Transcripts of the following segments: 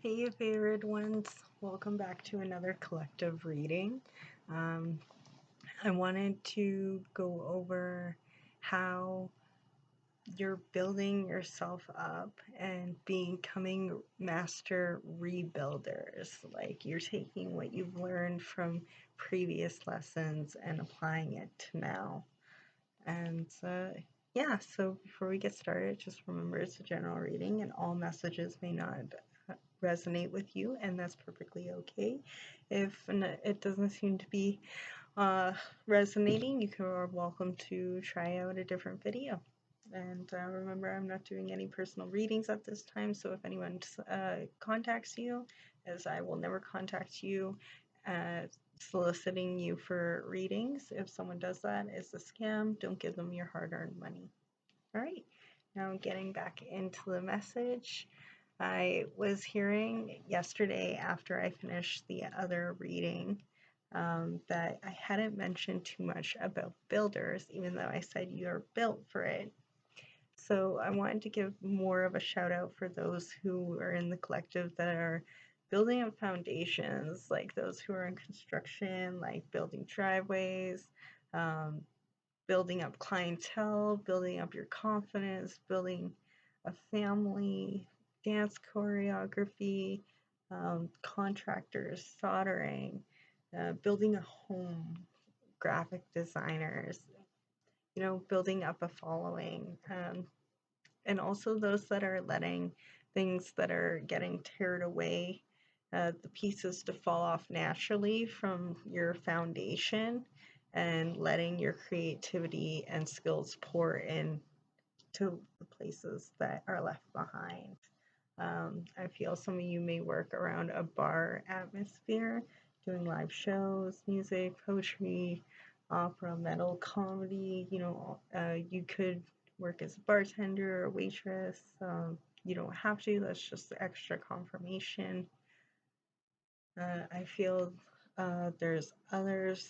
Hey, you favorite ones. Welcome back to another collective reading. Um, I wanted to go over how you're building yourself up and becoming master rebuilders. Like you're taking what you've learned from previous lessons and applying it to now. And yeah, so before we get started, just remember it's a general reading and all messages may not resonate with you, and that's perfectly okay. If it doesn't seem to be resonating, you are welcome to try out a different video. And remember, I'm not doing any personal readings at this time, so if anyone contacts you, as I will never contact you, soliciting you for readings, if someone does that, it's a scam. Don't give them your hard-earned money. All right, now getting back into the message. I was hearing yesterday after I finished the other reading that I hadn't mentioned too much about builders, even though I said you're built for it. So I wanted to give more of a shout out for those who are in the collective that are building up foundations, like those who are in construction, like building driveways, um, building up clientele, building up your confidence, building a family, dance choreography, contractors, soldering, building a home, graphic designers, building up a following, and also those that are letting things that are getting teared away, the pieces to fall off naturally from your foundation and letting your creativity and skills pour in to the places that are left behind. I feel some of you may work around a bar atmosphere, doing live shows, music, poetry, opera, metal, comedy. You could work as a bartender or waitress. You don't have to, that's just extra confirmation. I feel there's others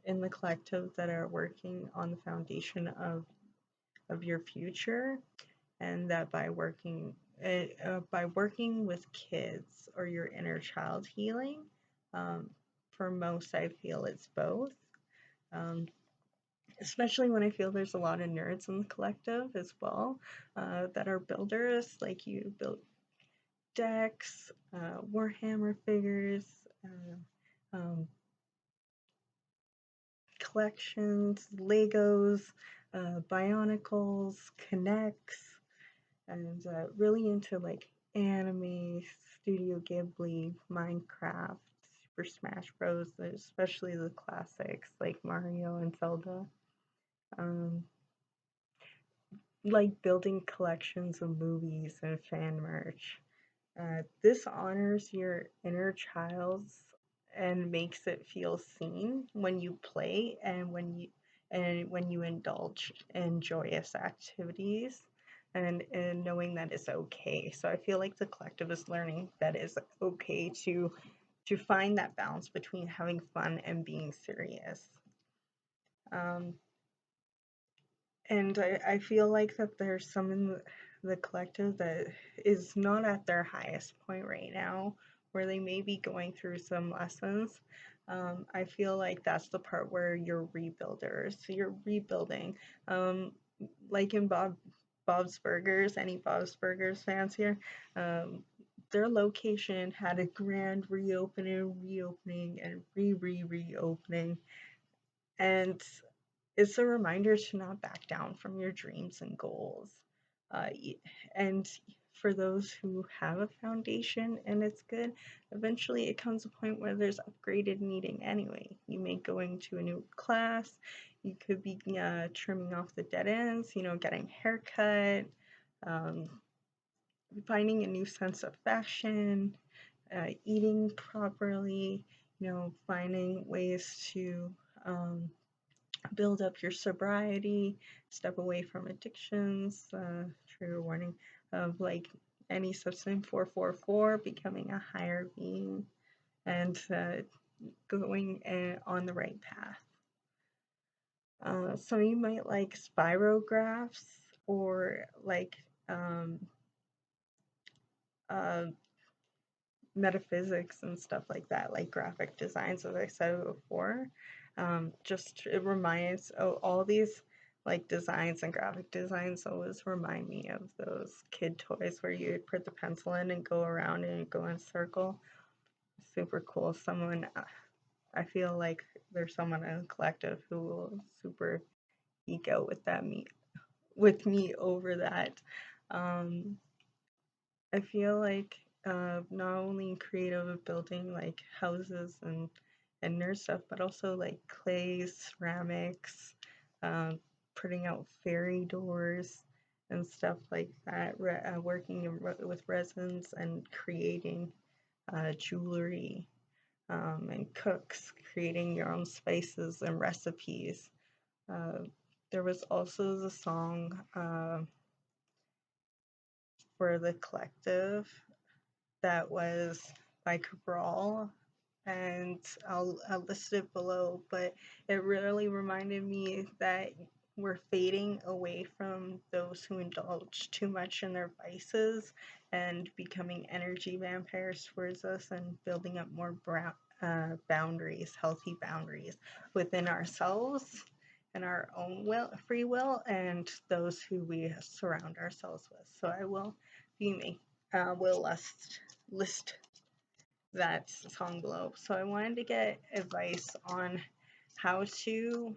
in the collective that are working on the foundation of your future, and that by working with kids or your inner child healing, for most I feel it's both. Especially when I feel there's a lot of nerds in the collective as well, that are builders, like you build decks, Warhammer figures, um, collections, Legos, Bionicles, Connects, and really into like anime, Studio Ghibli, Minecraft, Super Smash Bros., especially the classics like Mario and Zelda. Um, like building collections of movies and fan merch. This honors your inner child's and makes it feel seen when you play and when you indulge in joyous activities, and knowing that it's okay. So I feel like the collective is learning that it's okay to find that balance between having fun and being serious. Um, and I feel like that there's some in the collective that is not at their highest point right now, where they may be going through some lessons. I feel like that's the part where you're rebuilders. So you're rebuilding. Like in Bob's Burgers, any Bob's Burgers fans here? Their location had a grand reopening, and reopening. And it's a reminder to not back down from your dreams and goals. Uh, and for those who have a foundation and it's good, eventually it comes a point where there's upgraded needing anyway. You may go into a new class, you could be trimming off the dead ends, getting haircut, um, finding a new sense of fashion, eating properly, finding ways to build up your sobriety, step away from addictions, trigger warning of like any substance 444, becoming a higher being, and going on the right path. Some of you might like spirographs or like metaphysics and stuff like that, like graphic designs, as I said before. Just it reminds, oh, all these like designs and graphic designs always remind me of those kid toys where you would put the pencil in and go around and you go in a circle. Super cool. I feel like there's someone in the collective who will super geek out with me over that. Um, I feel like not only creative of building like houses and nerd stuff, but also like clay, ceramics, um, putting out fairy doors and stuff like that. Working with resins and creating jewelry, and cooks, creating your own spices and recipes. Uh, there was also the song for the collective that was by Cabral, and I'll list it below, but it really reminded me that we're fading away from those who indulge too much in their vices and becoming energy vampires towards us and building up more boundaries, healthy boundaries within ourselves and our own free will and those who we surround ourselves with. So I will will list that song below. So I wanted to get advice on how to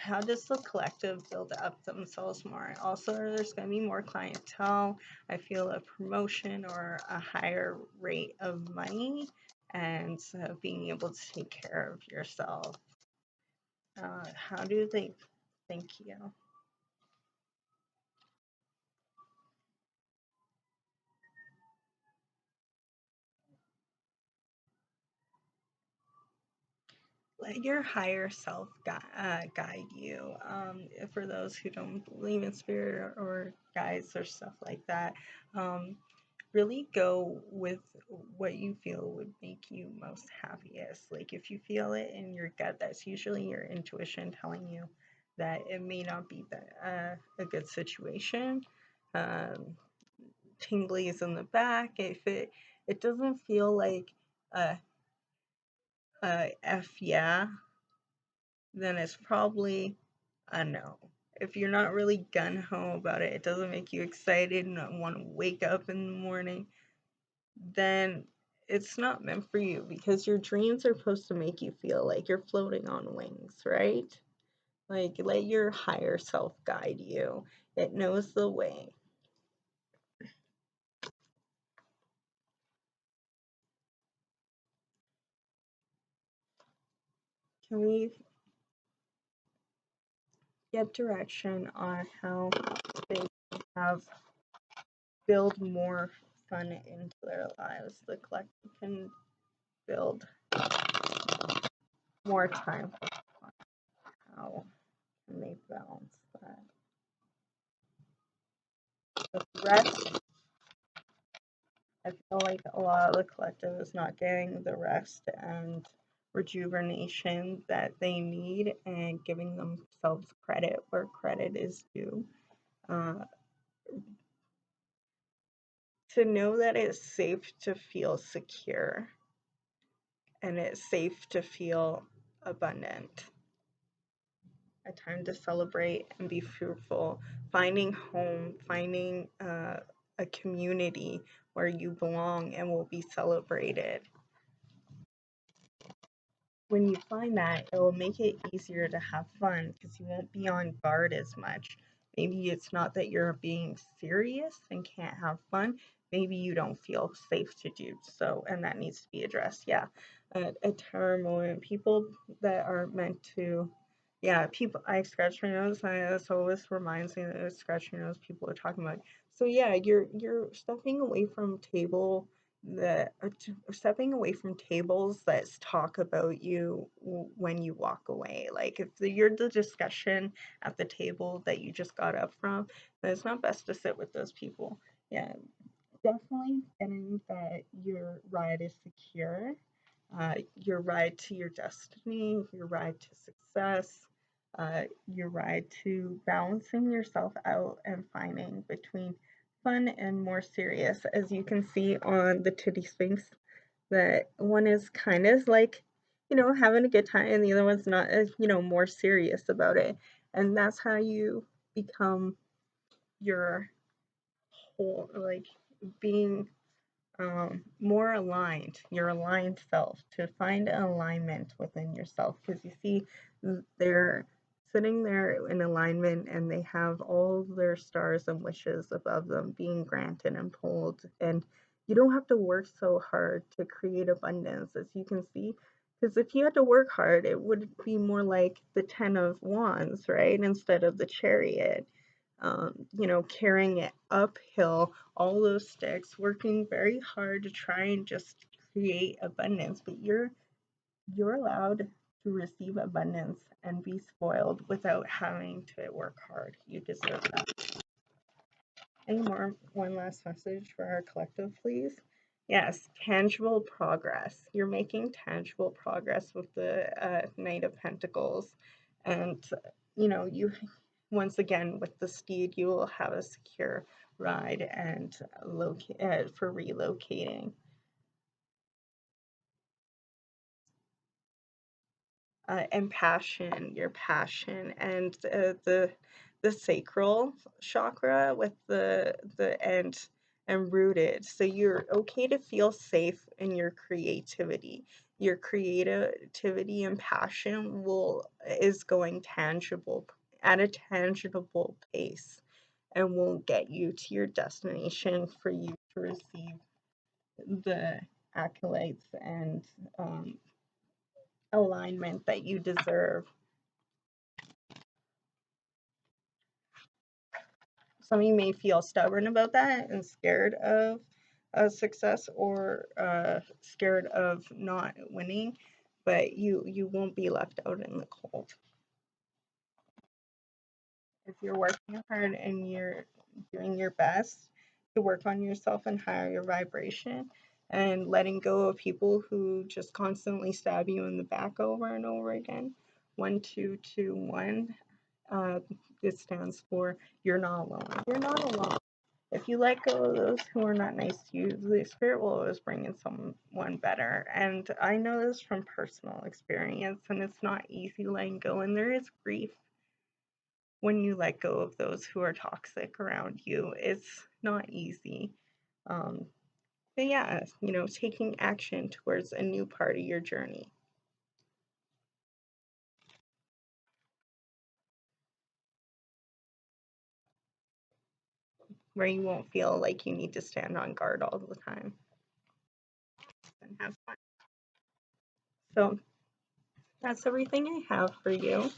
how does the collective build up themselves more. Also, there's going to be more clientele. I feel a promotion or a higher rate of money, and being able to take care of yourself. How do they? Thank you. Let your higher self guide you. For those who don't believe in spirit or guides or stuff like that, um, really go with what you feel would make you most happiest. Like if you feel it in your gut, that's usually your intuition telling you that it may not be a good situation. Um, Tinglies in the back. If it doesn't feel like a, F yeah, then it's probably a no. If you're not really gun ho about it, it doesn't make you excited and want to wake up in the morning, then it's not meant for you because your dreams are supposed to make you feel like you're floating on wings, right? Like let your higher self guide you. It knows the way. Can we get direction on how they have build more fun into their lives? The collective can build more time for fun. How can they balance that? With rest, I feel like a lot of the collective is not getting the rest and rejuvenation that they need and giving themselves credit where credit is due. Uh, to know that it's safe to feel secure and it's safe to feel abundant. A time to celebrate and be fruitful, finding home, finding a community where you belong and will be celebrated. When you find that, it will make it easier to have fun because you won't be on guard as much. Maybe it's not that you're being serious and can't have fun. Maybe you don't feel safe to do so, and that needs to be addressed. Yeah, a terror moment. People that are meant to, yeah, people. I scratch my nose, and this always reminds me that scratch your nose. People are talking about. So yeah, you're stepping away from that stepping away from tables that talk about you when you walk away. Like if you're the discussion at the table that you just got up from, then it's not best to sit with those people. Yeah, definitely getting that your ride is secure, your ride to your destiny, your ride to success, your ride to balancing yourself out and finding between fun and more serious. As you can see on the Titty Sphinx, that one is kind of like, having a good time, and the other one's not as, more serious about it. And that's how you become your whole, like, being more aligned, your aligned self, to find alignment within yourself. Because you see, they're sitting there in alignment, and they have all their stars and wishes above them being granted and pulled. And you don't have to work so hard to create abundance, as you can see. Because if you had to work hard, it would be more like the 10 of Wands, right? Instead of the Chariot. Carrying it uphill, all those sticks, working very hard to try and just create abundance. But you're allowed to receive abundance and be spoiled without having to work hard. You deserve that. Any more? One last message for our collective, please. Yes, tangible progress. You're making tangible progress with the Knight of Pentacles. And, you once again, with the steed, you will have a secure ride and for relocating. And passion, your passion, and the sacral chakra with the end and rooted. So you're okay to feel safe in your creativity. Your creativity and passion is going tangible at a tangible pace, and will get you to your destination for you to receive the accolades and alignment that you deserve. Some of you may feel stubborn about that and scared of success, or scared of not winning, but you won't be left out in the cold. If you're working hard and you're doing your best to work on yourself and higher your vibration, and letting go of people who just constantly stab you in the back over and over again. 1221. It stands for you're not alone. You're not alone. If you let go of those who are not nice to you, the spirit will always bring in someone better. And I know this from personal experience, and it's not easy letting go, and there is grief when you let go of those who are toxic around you. It's not easy. But yeah, taking action towards a new part of your journey. Where you won't feel like you need to stand on guard all the time. And have fun. So that's everything I have for you.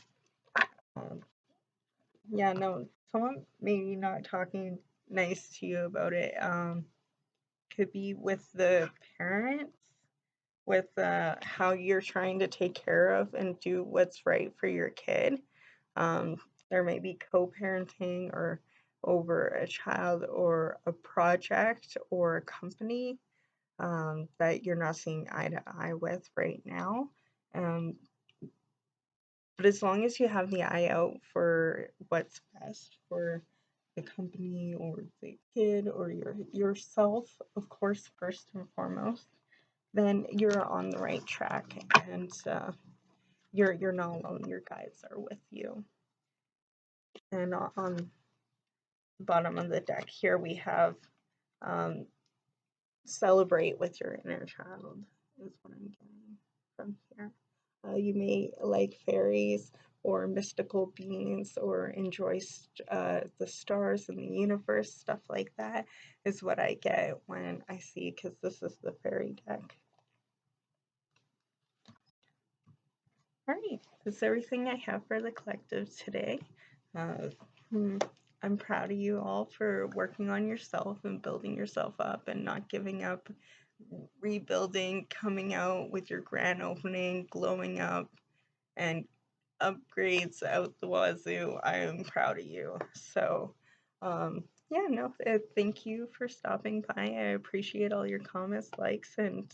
Yeah, no, someone maybe not talking nice to you about it. Could be with the parents, with how you're trying to take care of and do what's right for your kid. There may be co-parenting, or over a child, or a project, or a company that you're not seeing eye to eye with right now. But as long as you have the eye out for what's best for the company or the kid or yourself, of course, first and foremost, then you're on the right track, and you're not alone. Your guides are with you. And on the bottom of the deck here, we have celebrate with your inner child, is what I'm getting from here. You may like fairies or mystical beings, or enjoy the stars and the universe. Stuff like that is what I get when I see, because this is the fairy deck. Alright, that's everything I have for the collective today. I'm proud of you all for working on yourself and building yourself up and not giving up, rebuilding, coming out with your grand opening, glowing up, and upgrades out the wazoo. I am proud of you. So, yeah, no, thank you for stopping by. I appreciate all your comments, likes, and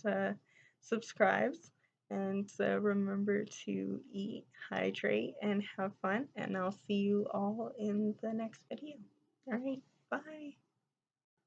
subscribes. And remember to eat, hydrate, and have fun. And I'll see you all in the next video. All right, bye.